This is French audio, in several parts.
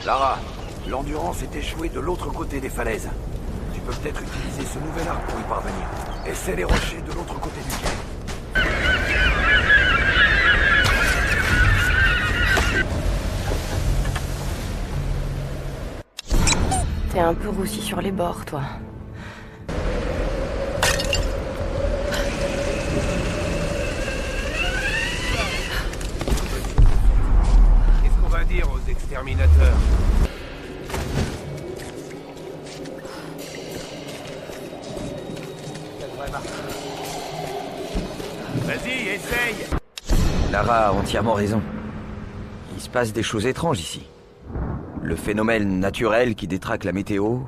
Lara, l'Endurance est échouée de l'autre côté des falaises. Tu peux peut-être utiliser ce nouvel arc pour y parvenir. Essaie les rochers de l'autre côté du quai. T'es un peu roussi sur les bords, toi. Qu'est-ce qu'on va dire aux exterminateurs? Vas-y, essaye! Lara a entièrement raison. Il se passe des choses étranges ici. Le phénomène naturel qui détraque la météo.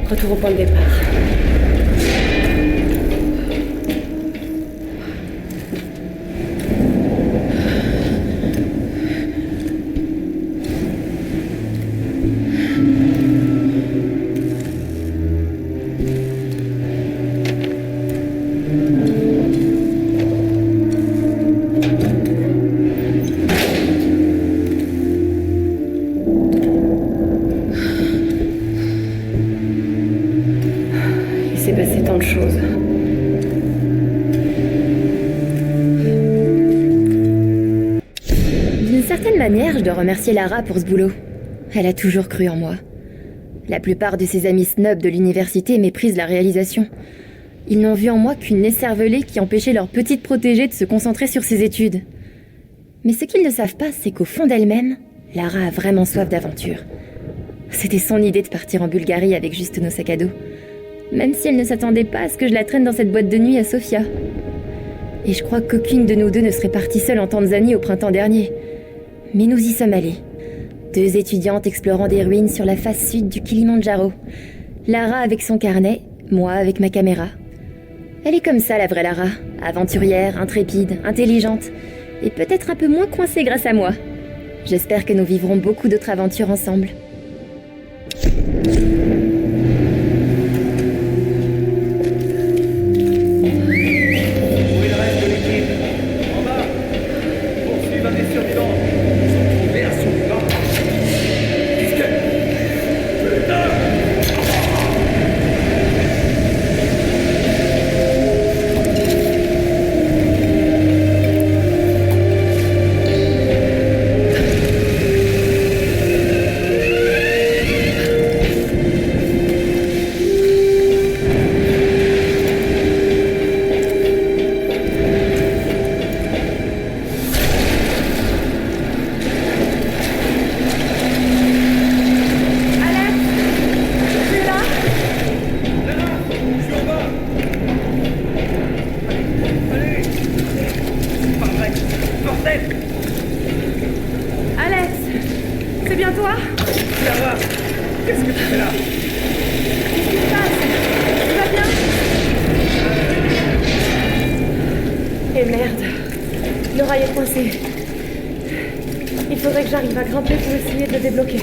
Retour au point de départ. Il s'est passé tant de choses. D'une certaine manière, je dois remercier Lara pour ce boulot. Elle a toujours cru en moi. La plupart de ses amis snobs de l'université méprisent la réalisation. Ils n'ont vu en moi qu'une écervelée qui empêchait leur petite protégée de se concentrer sur ses études. Mais ce qu'ils ne savent pas, c'est qu'au fond d'elle-même, Lara a vraiment soif d'aventure. C'était son idée de partir en Bulgarie avec juste nos sacs à dos. Même si elle ne s'attendait pas à ce que je la traîne dans cette boîte de nuit à Sofia. Et je crois qu'aucune de nous deux ne serait partie seule en Tanzanie au printemps dernier. Mais nous y sommes allés. 2 étudiantes explorant des ruines sur la face sud du Kilimandjaro. Lara avec son carnet, moi avec ma caméra. Elle est comme ça, la vraie Lara. Aventurière, intrépide, intelligente. Et peut-être un peu moins coincée grâce à moi. J'espère que nous vivrons beaucoup d'autres aventures ensemble. Alex, c'est bien toi? Clara, qu'est-ce que tu fais là? Qu'est-ce qui se passe? Tu vas bien? Et merde, le rail est coincé. Il faudrait que j'arrive à grimper pour essayer de le débloquer.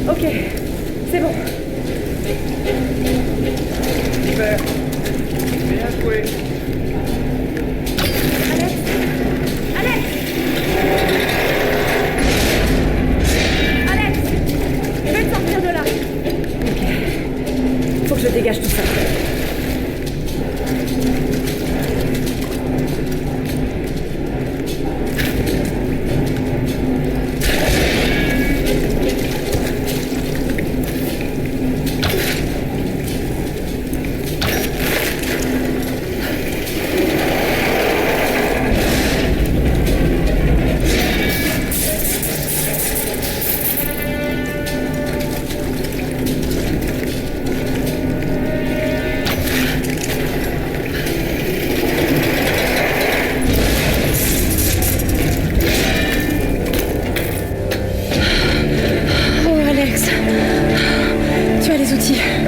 Ok, c'est bon. Super. Bien joué. Alex! Alex! Alex! Je vais te sortir de là. Ok. Faut que je dégage tout ça.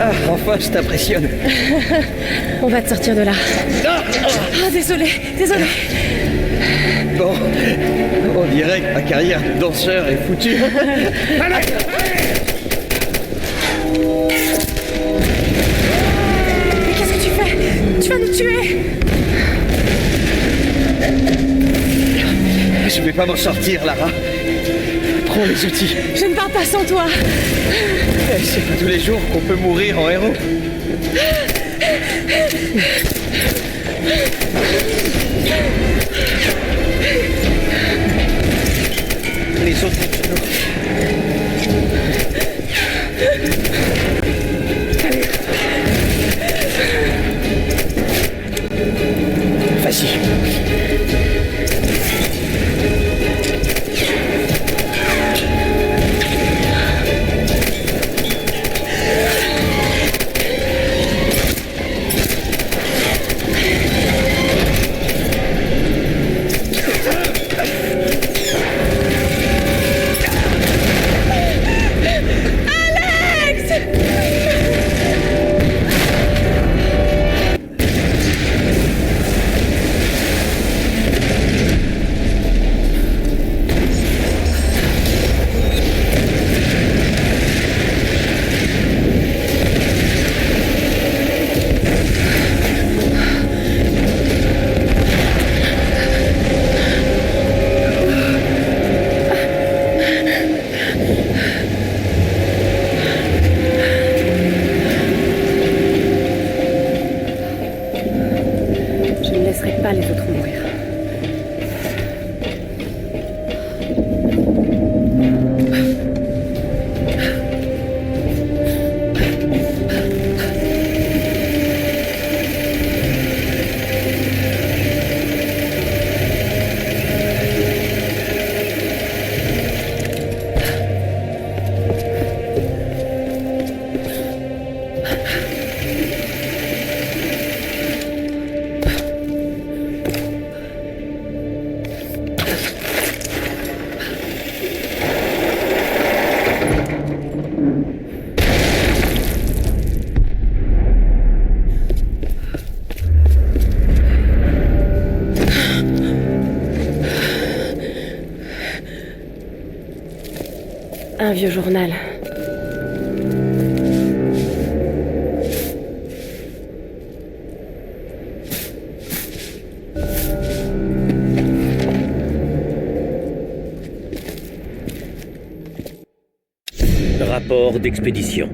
Ah, enfin, je t'impressionne. On va te sortir de là. Ah, désolé. Bon, on dirait que ma carrière de danseur est foutue. Allez! Mais qu'est-ce que tu fais? Tu vas nous tuer! Je vais pas m'en sortir, Lara. Prends les outils. Je ne pars pas sans toi. C'est pas tous les jours qu'on peut mourir en héros. Les autres sont sur nous. Vas-y. Pas les autres mourir. Un vieux journal. Rapport d'expédition.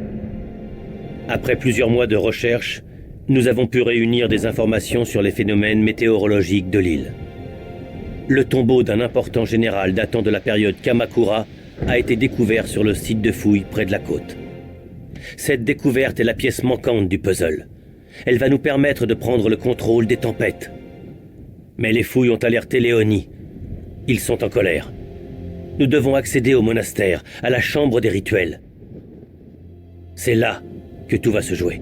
Après plusieurs mois de recherche, nous avons pu réunir des informations sur les phénomènes météorologiques de l'île. Le tombeau d'un important général datant de la période Kamakura a été découvert sur le site de fouilles près de la côte. Cette découverte est la pièce manquante du puzzle. Elle va nous permettre de prendre le contrôle des tempêtes. Mais les fouilles ont alerté Léonie. Ils sont en colère. Nous devons accéder au monastère, à la chambre des rituels. C'est là que tout va se jouer.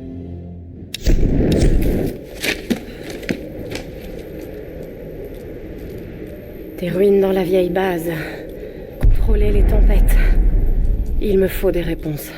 Des ruines dans la vieille base. Contrôler les tempêtes. Il me faut des réponses.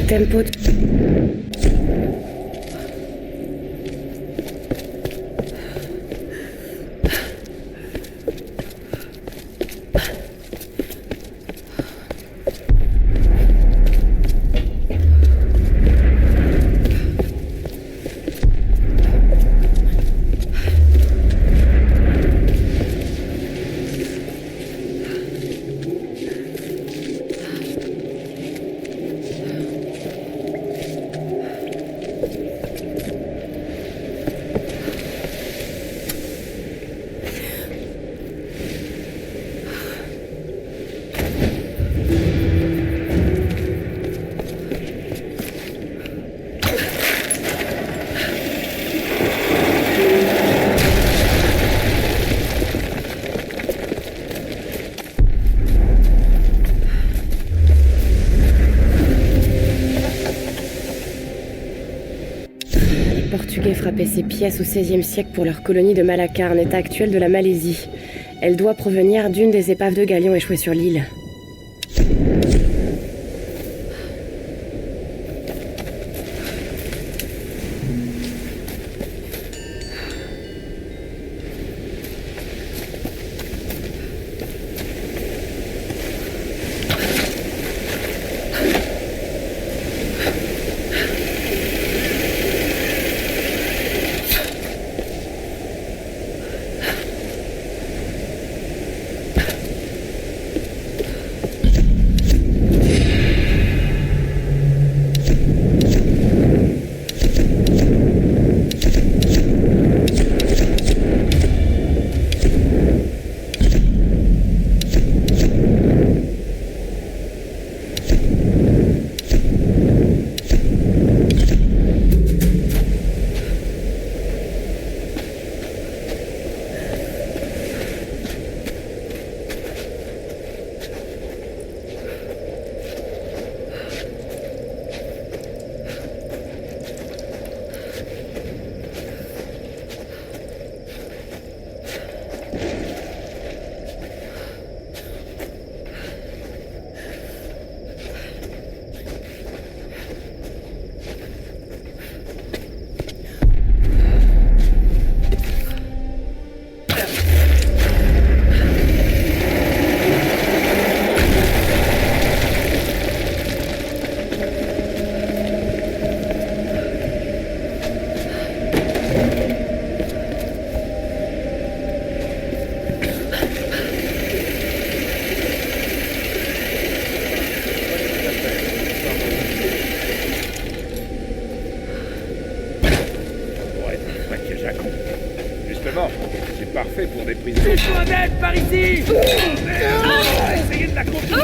Tempo de... Les Portugais frappaient ces pièces au XVIe siècle pour leur colonie de Malacarne, état actuel de la Malaisie. Elle doit provenir d'une des épaves de galions échouées sur l'île. C'est parfait pour des prisonniers. Fais-toi d'aide par ici. Oh merde. Essayez de la contourner.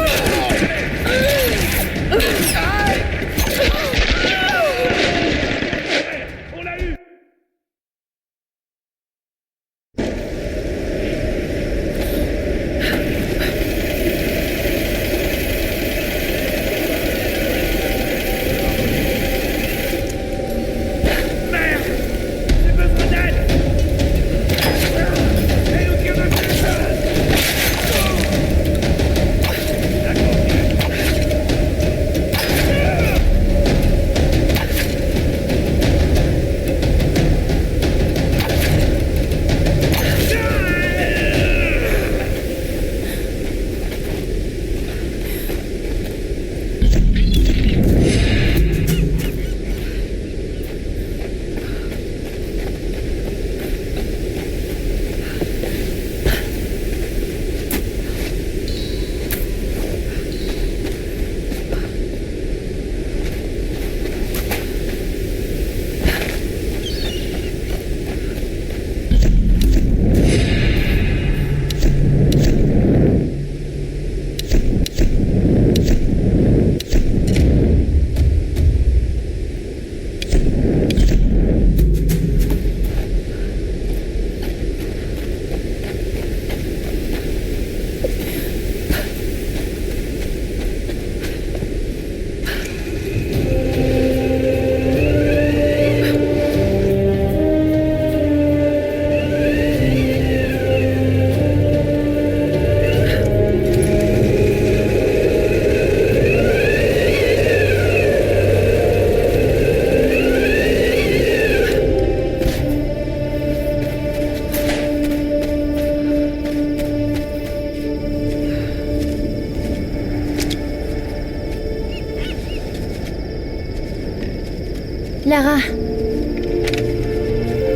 Lara,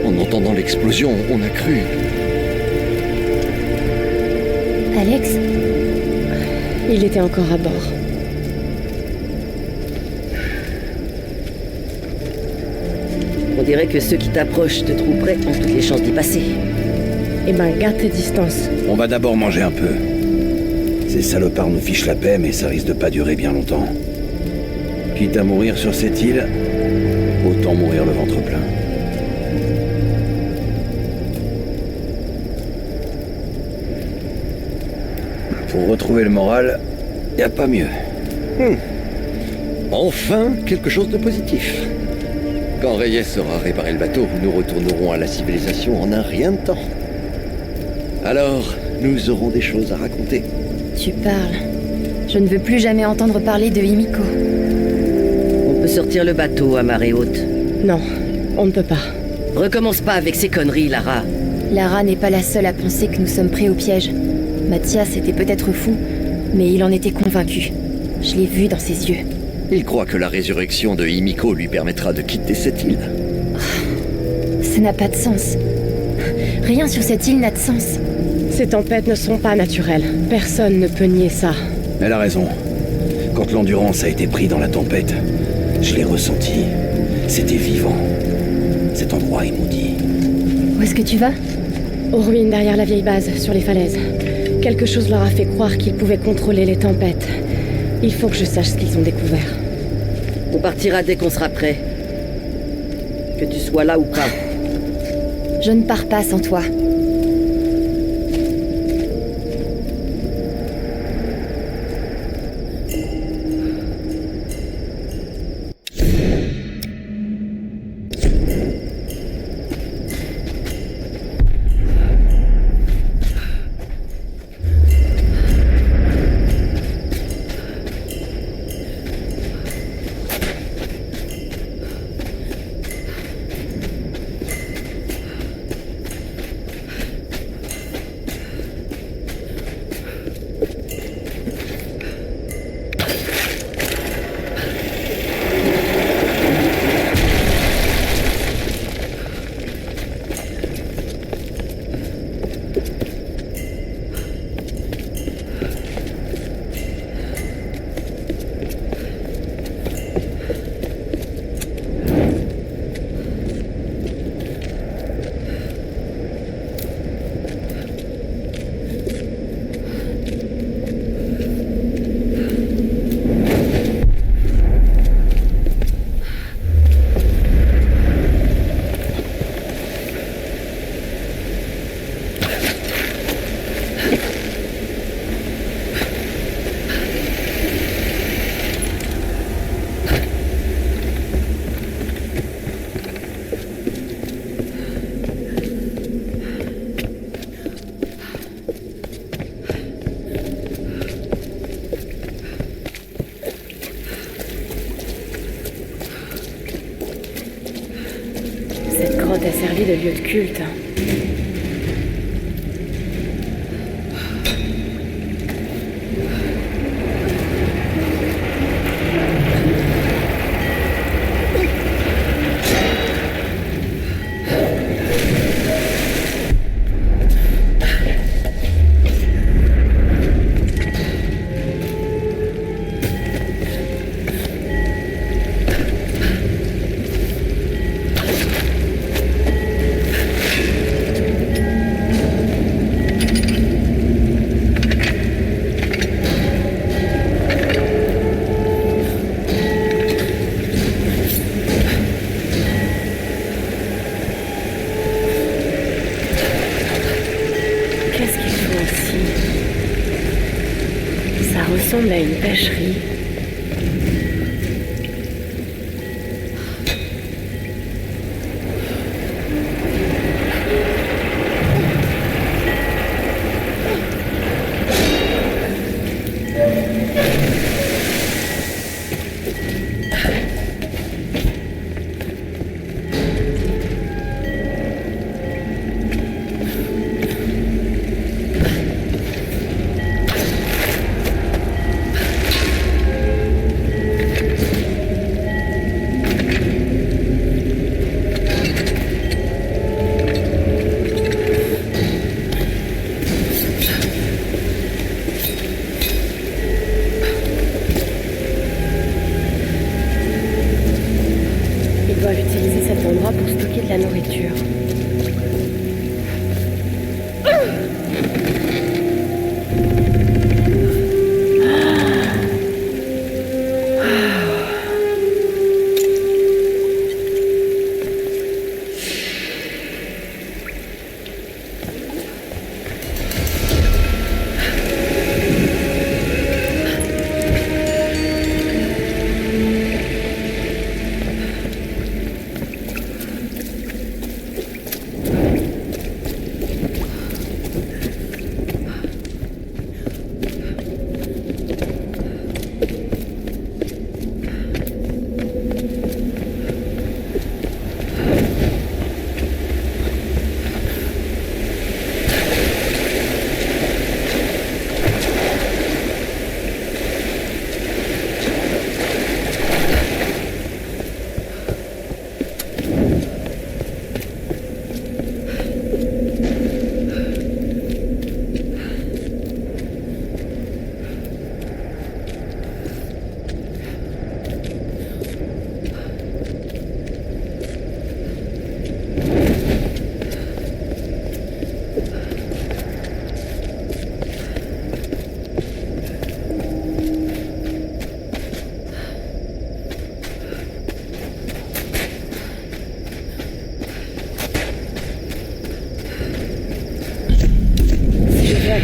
En entendant l'explosion, on a cru. Alex, Il était encore à bord. On dirait que ceux qui t'approchent te trouveraient ont toutes les chances d'y passer. Eh ben, garde tes distances. On va d'abord manger un peu. Ces salopards nous fichent la paix, mais ça risque de pas durer bien longtemps. Quitte à mourir sur cette île, autant mourir le ventre plein. Pour retrouver le moral, y a pas mieux. Enfin, quelque chose de positif. Quand Reyes aura réparé le bateau, nous retournerons à la civilisation en un rien de temps. Alors, nous aurons des choses à raconter. tu parles. Je ne veux plus jamais entendre parler de Himiko. On peut sortir le bateau à marée haute. Non, on ne peut pas. Recommence pas avec ces conneries, Lara. Lara n'est pas la seule à penser que nous sommes prêts au piège. Mathias était peut-être fou, mais il en était convaincu. Je l'ai vu dans ses yeux. Il croit que la résurrection de Himiko lui permettra de quitter cette île. Ça n'a pas de sens. Rien sur cette île n'a de sens. Ces tempêtes ne sont pas naturelles. Personne ne peut nier ça. Elle a raison. Quand l'Endurance a été pris dans la tempête, je l'ai ressenti. C'était vivant. Cet endroit est maudit. Où est-ce que tu vas? Aux ruines derrière la vieille base, sur les falaises. Quelque chose leur a fait croire qu'ils pouvaient contrôler les tempêtes. Il faut que je sache ce qu'ils ont découvert. On partira dès qu'on sera prêt. Que tu sois là ou pas. Je ne pars pas sans toi. Cette grotte a servi de lieu de culte. Qu'est-ce qu'ils font ici? Ça ressemble à une pêcherie.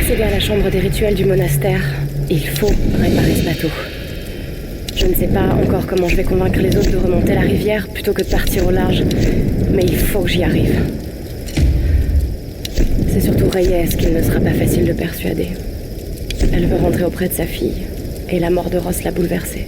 accéder à la chambre des rituels du monastère, il faut réparer ce bateau. Je ne sais pas encore comment je vais convaincre les autres de remonter la rivière plutôt que de partir au large, mais il faut que j'y arrive. C'est surtout Reyes qu'il ne sera pas facile de persuader. Elle veut rentrer auprès de sa fille, et la mort de Ross l'a bouleversée.